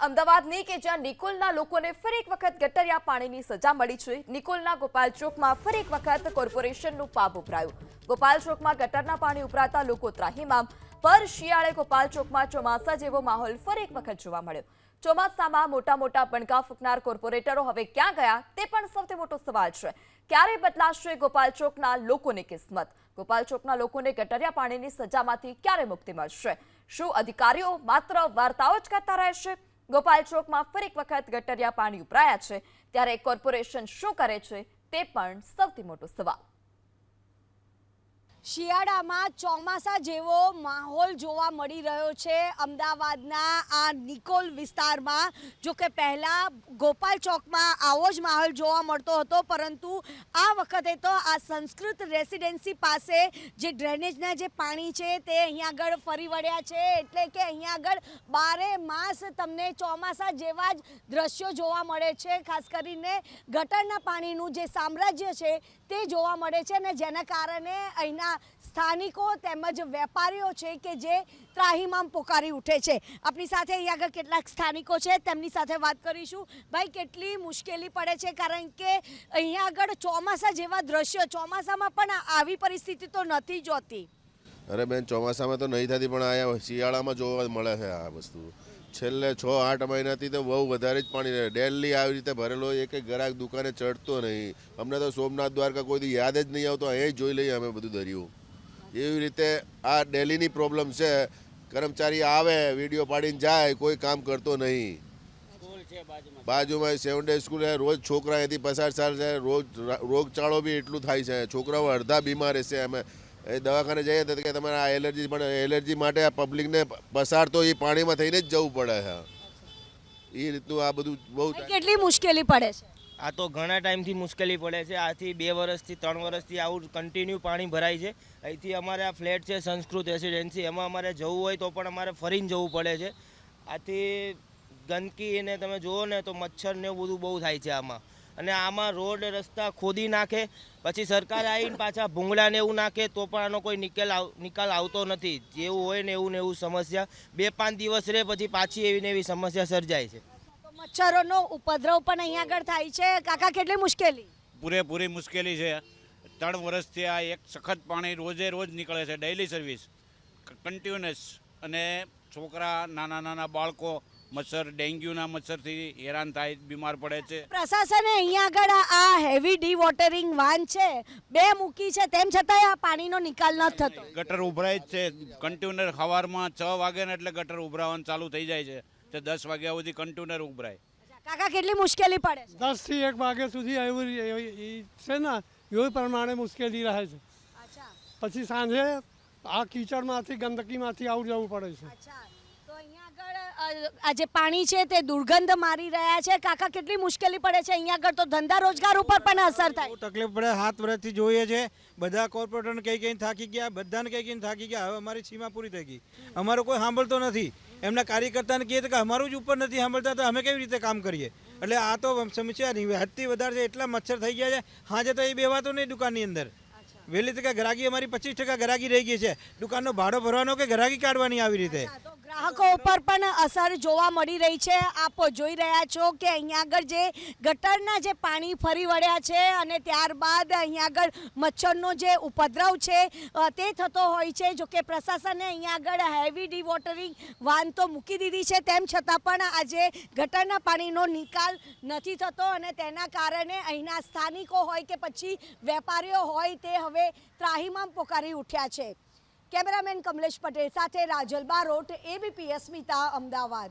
અમદાવાદની કે જ્યાં નિકોલના લોકોને ફરી એક વખત ગટરિયા પાણીની સજા મળી છે। નિકોલના ગોપાલ ચોકમાં ફરી એક વખત કોર્પોરેશનનું પાપ ઉભરાયું। ગોપાલ ચોકમાં ગટરના પાણી ઉભરાતા લોકો ત્રાહિમામ। પર શિયાળે ગોપાલ ચોકમાં ચોમાસા જેવો માહોલ ફરી એક વખત જોવા મળ્યો। ચોમાસામાં મોટા મોટા બણકા ફૂંકનાર કોર્પોરેટરો હવે ક્યાં ગયા તે પણ સૌથી મોટો સવાલ છે। ક્યારે બદલાશે ગોપાલ ચોકના લોકોની કિસ્મત? ગોપાલ ચોકના લોકોને ગટરિયા પાણીની સજામાંથી ક્યારે મુક્તિ મળશે? શું અધિકારીઓ માત્ર વાર્તાઓ જ કહેતા રહેશે? ગોપાલ ચોકમાં ફરી એક વખત ગટરિયા પાણી ઉભરાયા છે, ત્યારે કોર્પોરેશન શું કરે છે તે પણ સૌથી મોટો સવાલ। શિયાળામાં ચોમાસા જેવો માહોલ જોવા મળી રહ્યો છે અમદાવાદના આ નિકોલ વિસ્તારમાં। જો કે પહેલાં ગોપાલ ચોકમાં આવો જ માહોલ જોવા મળતો હતો, પરંતુ આ વખતે તો આ સંસ્કૃત રેસિડેન્સી પાસે જે ડ્રેનેજના જે પાણી છે તે અહીંયા આગળ ફરી વળ્યા છે। એટલે કે અહીંયા આગળ બારે માસ તમને ચોમાસા જેવા જ દ્રશ્યો જોવા મળે છે। ખાસ કરીને ગટરના પાણીનું જે સામ્રાજ્ય છે તે જોવા મળે છે, અને જેના કારણે અહીંના સ્થાનિકો તેમજ વેપારીઓ છે કે જે ત્રાહિમામ પોકારી ઉઠે છે। આપણી સાથે અહીંયા આગળ કેટલાક સ્થાનિકો છે, તેમની સાથે વાત કરીશું। ભાઈ, કેટલી મુશ્કેલી પડે છે? કારણ કે અહીંયા આગળ ચોમાસા જેવા દ્રશ્યો, ચોમાસામાં પણ આવી પરિસ્થિતિ તો નથી જોતી। અરે બેન, ચોમાસામાં તો નહીં થતી, પણ આ શિયાળામાં જોવા મળે છે આ વસ્તુ। છેલ્લે 6-8 મહિનાથી તો બહુ વધારે જ પાણી રહે। ડેલી આવી રીતે ભરેલો, એક ગ્રાહક દુકાને ચડતો નહીં। અમને તો સોમનાથ દ્વારકા કોઈ યાદ જ નહીં આવતો, અહીં જોઈ લઈએ અમે બધું દરિયું। એવી રીતે આ ડેલીની પ્રોબ્લેમ છે। કર્મચારી આવે, વિડીયો પાડીને જાય, કોઈ કામ કરતો નહીં। બાજુમાં 7 ડે સ્કૂલ છે, રોજ છોકરા અહીંથી પસાર થાય, રોજ રોગચાળો બી એટલું થાય છે। છોકરાઓ અડધા બીમાર રહેશે। અમે એ દવાખાને જઈએ તો કે તમારે આ એલર્જી, પણ એલર્જી માટે આ પબ્લિકને પસાર તો એ પાણીમાં થઈને જ જવું પડે છે। એ રીતનું આ બધું બહુ કેટલી મુશ્કેલી પડે છે? આ તો ઘણા ટાઈમથી મુશ્કેલી પડે છે। આથી 2 વર્ષથી 3 વર્ષથી આવું કન્ટિન્યુ પાણી ભરાય છે। અહીંથી અમારે આ ફ્લેટ છે સંસ્કૃત રેસિડેન્સી, એમાં અમારે જવું હોય તો પણ અમારે ફરીને જવું પડે છે। આથી ગંદકી એને તમે જુઓ ને તો મચ્છર ને એવું બધું બહુ થાય છે આમાં। અને આમાં રોડ રસ્તા ખોદી નાખે, પછી સરકાર આવીને પાછા ભૂંગળાને એવું નાખે તો પણ આનો કોઈ નિકાલ આવતો નથી। જેવું હોય ને એવું સમસ્યા 2-5 દિવસ રહે, પછી પાછી એવી ને એવી સમસ્યા સર્જાય છે। મચ્છરોનો ઉપદ્રવ પણ અહીંયા આગળ થાય છે। કાકા, કેટલી મુશ્કેલી? પૂરેપૂરી મુશ્કેલી છે। 3 વર્ષથી આ એક સખત પાણી રોજે રોજ નીકળે છે, ડેઇલી સર્વિસ કન્ટિન્યુઅસ। અને છોકરા, નાના બાળકો મચ્છર, ડેન્ગ્યુના મચ્છરથી હેરાન થાય, બીમાર પડે છે। પ્રશાસને અહીંયા આગળ આ હેવી ડી વોટરિંગ વાન છે 2 મૂકી છે, તેમ છતાંય આ પાણીનો નિકાલ ન થતો। ગટર ઉભરાય જ છે કન્ટિન્યુઅર। સવારમાં 6 વાગે ને એટલે ગટર ઉભરાવાનું ચાલુ થઈ જાય છે, તે 10 વાગ્યા સુધી કન્ટિન્યુઅર ઉભરાય। કાકા, કેટલી મુશ્કેલી પડે છે? 10 થી 1 વાગ્યા સુધી એવું છે ને, એ પ્રમાણે મુશ્કેલી રહે છે। પછી સાંજે આ કીચડમાંથી, ગંદકીમાંથી આવું જવું પડે છે। તો અહીંયા આગળ આ જે પાણી છે તે દુર્ગંધ મારી રહ્યા છે। કાકા, કેટલી મુશ્કેલી પડે છે? અહીંયા આગળ તો ધંધા રોજગાર ઉપર પણ અસર થાય। તકલીફ પડે। 7 વર્ષથી જોઈએ છે, બધા કોર્પોરેટરને કઈ થાકી ગયા, બધાને કઈ થાકી ગયા। હવે અમારી સીમા પૂરી થઈ ગઈ, અમારો કોઈ સાંભળતો નથી। એમના કાર્યકર્તાને કહીએ કે અમારું જ ઉપર નથી સાંભળતા, તો અમે કેવી રીતે કામ કરીએ? એટલે આ તો સમસ્યા હદથી વધારે છે। એટલા મચ્છર થઈ ગયા છે, હાજે તો એ બેવાતો નહીં દુકાનની અંદર। વહેલી તકે ગ્રાહકી અમારી 25% ગ્રાહકી રહી ગઈ છે। દુકાનનો ભાડો ભરવાનો કે ગ્રાહકી કાઢવાની આવી રીતે। ગ્રાહકો ઉપર પણ અસર જોવા મળી રહી છે। આપ જોઈ રહ્યા છો કે અહીંયા આગળ જે ગટરના જે પાણી ફરી વળ્યા છે, અને ત્યારબાદ અહીંયા આગળ મચ્છરનો જે ઉપદ્રવ છે તે થતો હોય છે। જો કે પ્રશાસને અહીંયા આગળ હેવી ડી વોટરિંગ વાન તો મૂકી દીધી છે, તેમ છતાં પણ આજે ગટરના પાણીનો નિકાલ નથી થતો, અને તેના કારણે અહીંના સ્થાનિકો હોય કે પછી વેપારીઓ હોય તે હવે ત્રાહિમામ પોકારી ઉઠ્યા છે। કેમેરામેન કમલેશ પટેલ સાથે રાજલ બારોટ, ABP અસ્મિતા, અમદાવાદ।